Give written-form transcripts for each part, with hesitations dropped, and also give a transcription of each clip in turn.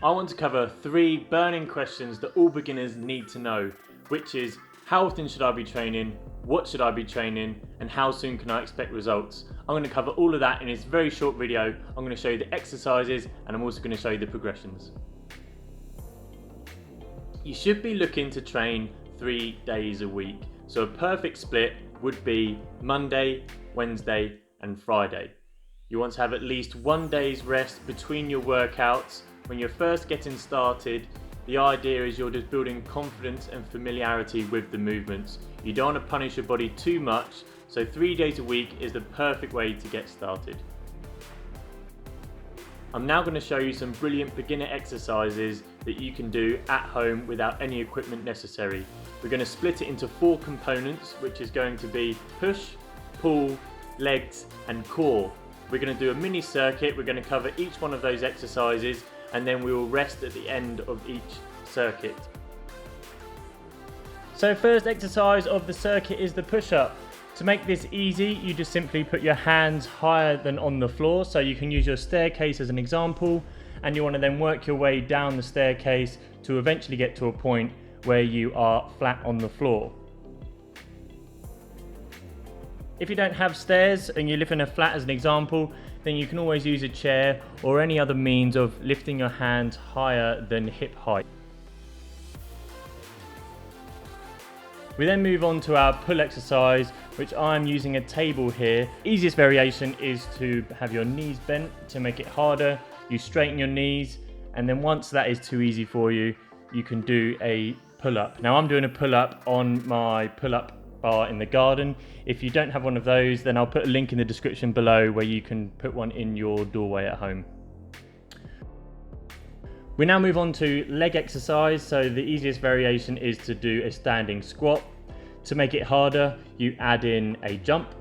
I want to cover 3 burning questions that all beginners need to know, which is how often should I be training, what should I be training, and how soon can I expect results. I'm going to cover all of that in this very short video. I'm going to show you the exercises and I'm also going to show you the progressions. You should be looking to train 3 days a week. So a perfect split would be Monday, Wednesday and Friday. You want to have at least 1 day's rest between your workouts. When you're first getting started, the idea is you're just building confidence and familiarity with the movements. You don't want to punish your body too much, so 3 days a week is the perfect way to get started. I'm now going to show you some brilliant beginner exercises that you can do at home without any equipment necessary. We're going to split it into 4 components, which is going to be push, pull, legs and core. We're going to do a mini circuit. We're going to cover each one of those exercises and then we will rest at the end of each circuit. So first exercise of the circuit is the push-up. To make this easy, you just simply put your hands higher than on the floor. So you can use your staircase as an example, and you want to then work your way down the staircase to eventually get to a point where you are flat on the floor. If you don't have stairs and you live in a flat as an example, then you can always use a chair or any other means of lifting your hands higher than hip height. We then move on to our pull exercise, which I'm using a table here. Easiest variation is to have your knees bent. To make it harder, you straighten your knees, and then once that is too easy for you, you can do a pull-up. Now I'm doing a pull-up on my pull-up bar in the garden. If you don't have one of those, then I'll put a link in the description below where you can put one in your doorway at home. We now move on to leg exercise. So the easiest variation is to do a standing squat. To make it harder, you add in a jump.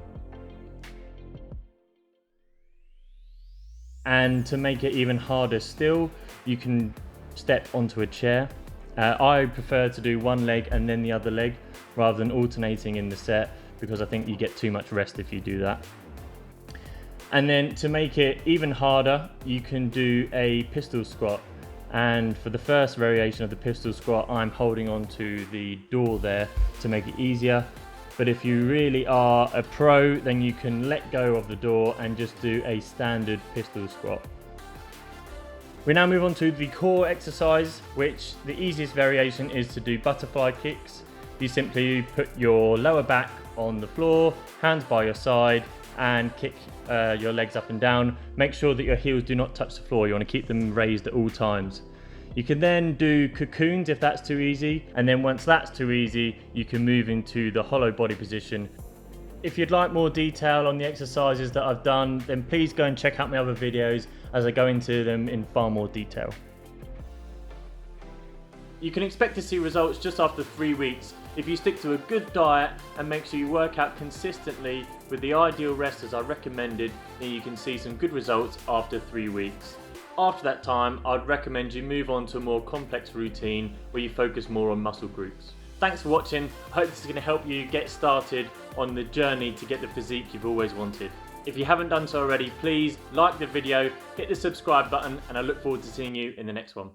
And to make it even harder still, you can step onto a chair. I prefer to do one leg and then the other leg rather than alternating in the set, because I think you get too much rest if you do that. And then to make it even harder, you can do a pistol squat. And for the first variation of the pistol squat, I'm holding on to the door there to make it easier. But if you really are a pro, then you can let go of the door and just do a standard pistol squat. We now move on to the core exercise, which the easiest variation is to do butterfly kicks. You simply put your lower back on the floor, hands by your side, and kick your legs up and down. Make sure that your heels do not touch the floor. You want to keep them raised at all times. You can then do cocoons if that's too easy, and then once that's too easy, you can move into the hollow body position. If you'd like more detail on the exercises that I've done, then please go and check out my other videos as I go into them in far more detail. You can expect to see results just after 3 weeks if you stick to a good diet and make sure you work out consistently with the ideal rest as I recommended. Then you can see some good results after 3 weeks. After that time, I'd recommend you move on to a more complex routine where you focus more on muscle groups. Thanks for watching. I hope this is going to help you get started on the journey to get the physique you've always wanted. If you haven't done so already, please like the video, hit the subscribe button, and I look forward to seeing you in the next one.